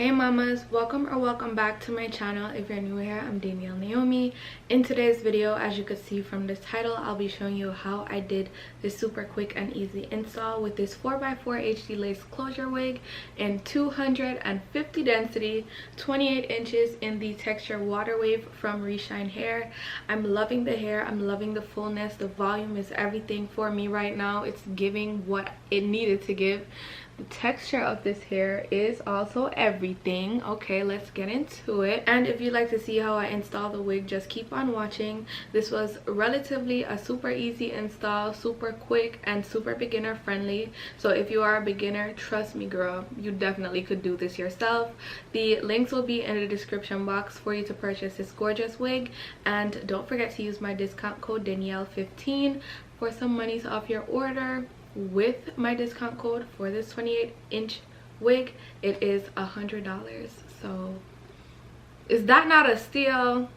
Hey mamas, welcome or welcome back to my channel. If you're new here, I'm Danielle Naomi. In today's video, as you could see from this title, I'll be showing you how I did this super quick and easy install with this 4x4 HD lace closure wig in 250 density, 28 inches in the texture water wave from Reshine Hair. I'm loving the hair, I'm loving the fullness, the volume is everything for me right now. It's giving what it needed to give. The texture of this hair is also everything. Okay, let's get into it. And if you'd like to see how I install the wig, just keep on watching. This was relatively a super easy install, super quick and super beginner friendly. So if you are a beginner, trust me girl, you definitely could do this yourself. The links will be in the description box for you to purchase this gorgeous wig, and don't forget to use my discount code Danielle15 for some monies off your order. With my discount code for this 28-inch wig, it is $100. So is that not a steal?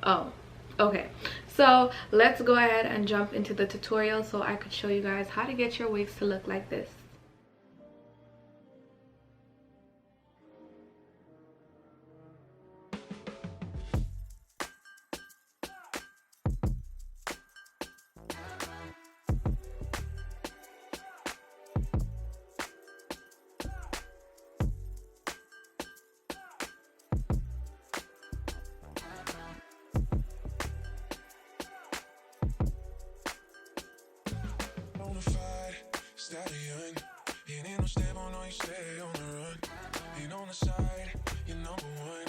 Oh, okay. So let's go ahead and jump into the tutorial so I could show you guys how to get your wigs to look like this. Stallion, it ain't no stable, no, you stay on the run. Ain't on the side, you're number one.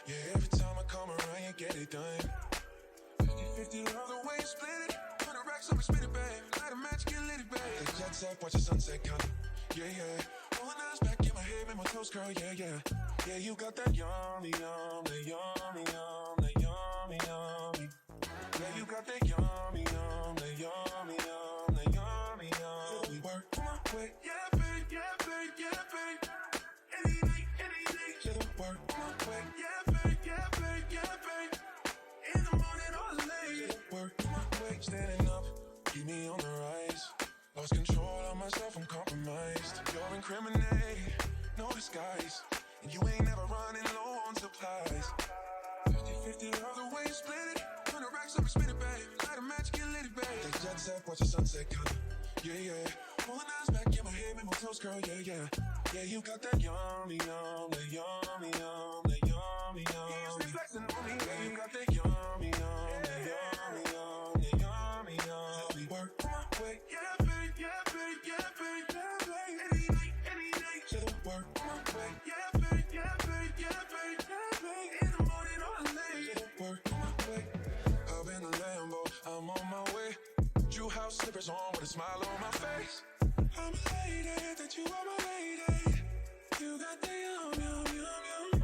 Yeah, every time I come around, you get it done. 50-50, all the way you split it. 100 racks up and spit it, babe. Light a match, get lit, babe. The jet set, watch the sunset come. Yeah, yeah. Rolling eyes back in my head, make my toes curl, yeah, yeah. Yeah, you got that yummy, yum, that yummy, yum, that yummy, yummy. Yeah, you got that yummy, yum, that yummy, yum, that yummy, yum. We work on my way, yeah, babe, yeah, babe, yeah, babe. Any day, yeah, the work on my way, yeah, babe, yeah, babe, yeah, babe. In the morning or late, yeah, the work on my way. Standing up, keep me on the rise. Lost control of myself, I'm compromised. You're incriminating, no disguise. And you ain't never running low on supplies. 50-50, all the way you split it. 100 racks up and spit it, babe. Light a match, get lit, babe. The jet set, watch the sunset come. Yeah, yeah. Rolling eyes back in my head, make my toes curl, yeah, yeah. Yeah, you got that yummy, yum, that yummy, yum, that yummy, yum. Stay flexing on me, yeah, you got that yummy, yum, that yummy, yum, that yummy, yum. We work on my way, yeah, babe, yeah, babe, yeah, babe, yeah, babe. Any day, yeah, the work on my way, yeah, babe, yeah, babe, yeah, babe, yeah, babe. In the morning or late, yeah, the work on my way. Up in the Lambo, I'm on my way. True house slippers on with a smile on my face. I'm a lady, that you are my lady. You got the yum, yum, yum, yum.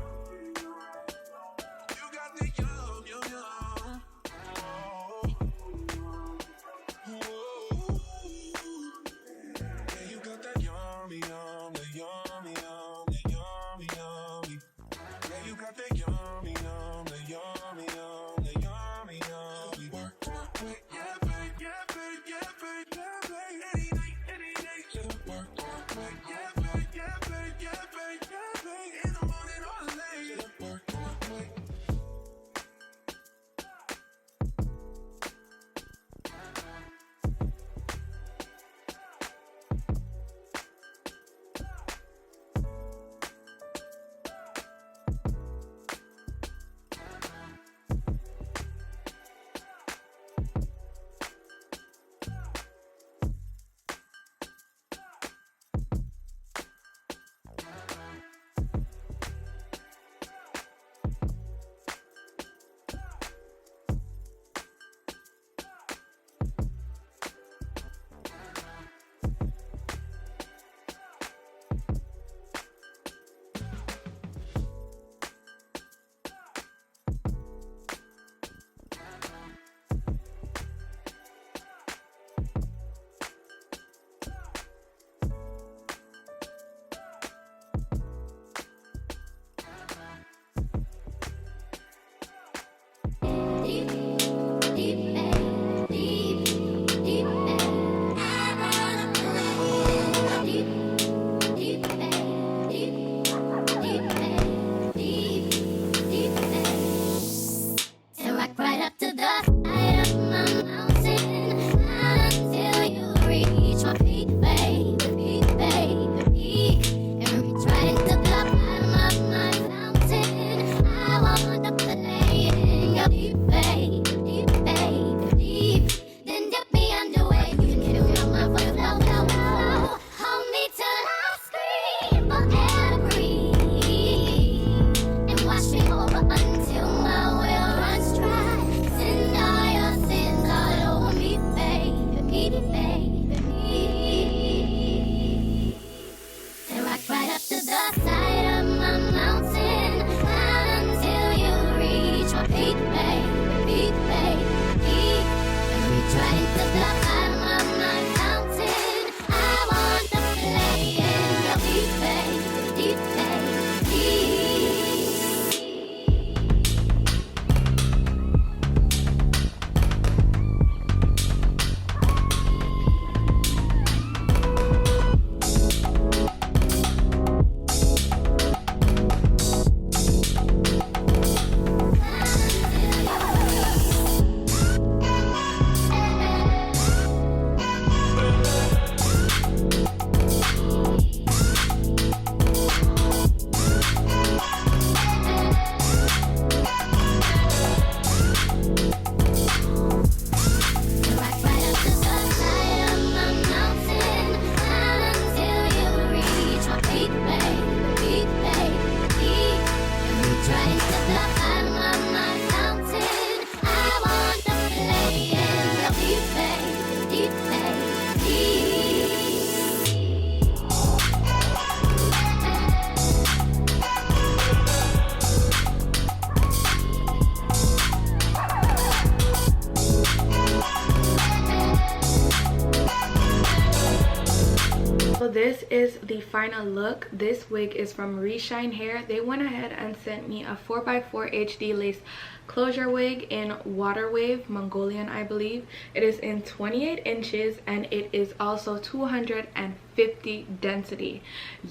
this is the final look. This wig is from Reshine Hair. They went ahead and sent me a 4x4 HD lace closure wig in water wave, Mongolian I believe. It is in 28 inches and it is also 250 density.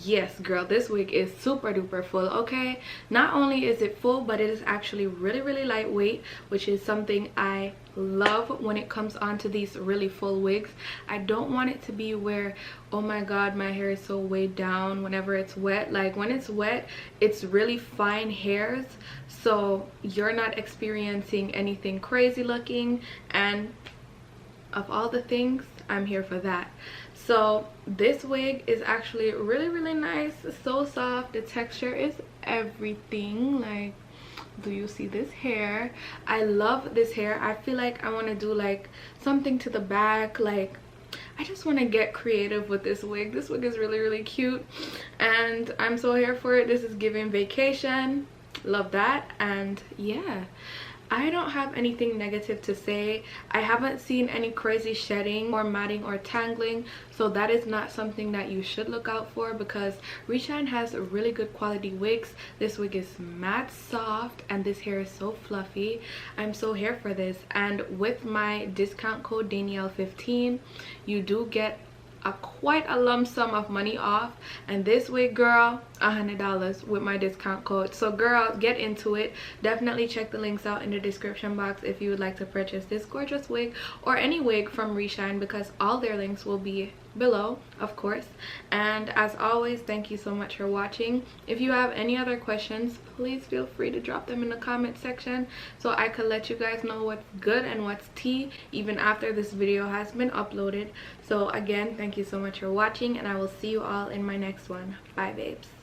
Yes girl, this wig is super duper full. Okay, not only is it full, but it is actually really lightweight, which is something I love when it comes onto these really full wigs. I don't want it to be where, oh my god, my hair is so weighed down whenever it's wet. Like when it's wet, it's really fine hairs, so you're not experiencing anything crazy looking, and of all the things, I'm here for that. So this wig is actually really nice, so soft. The texture is everything. Like, do you see this hair? I love this hair. I feel like I want to do like something to the back. Like, I just want to get creative with this wig. This wig is really cute and I'm so here for it. This is giving vacation. Love that. And yeah, I don't have anything negative to say. I haven't seen any crazy shedding or matting or tangling, so that is not something that you should look out for, because Reshine has really good quality wigs. This wig is matte soft and this hair is so fluffy. I'm so here for this. And with my discount code Danielle15, you do get quite a lump sum of money off, and this wig, girl, $100 with my discount code. So girl, get into it. Definitely check the links out in the description box if you would like to purchase this gorgeous wig or any wig from Reshine, because all their links will be below, of course. And as always, thank you so much for watching. If you have any other questions, please feel free to drop them in the comment section so I could let you guys know what's good and what's tea even after this video has been uploaded. So again, thank you so much for watching, and I will see you all in my next one. Bye babes.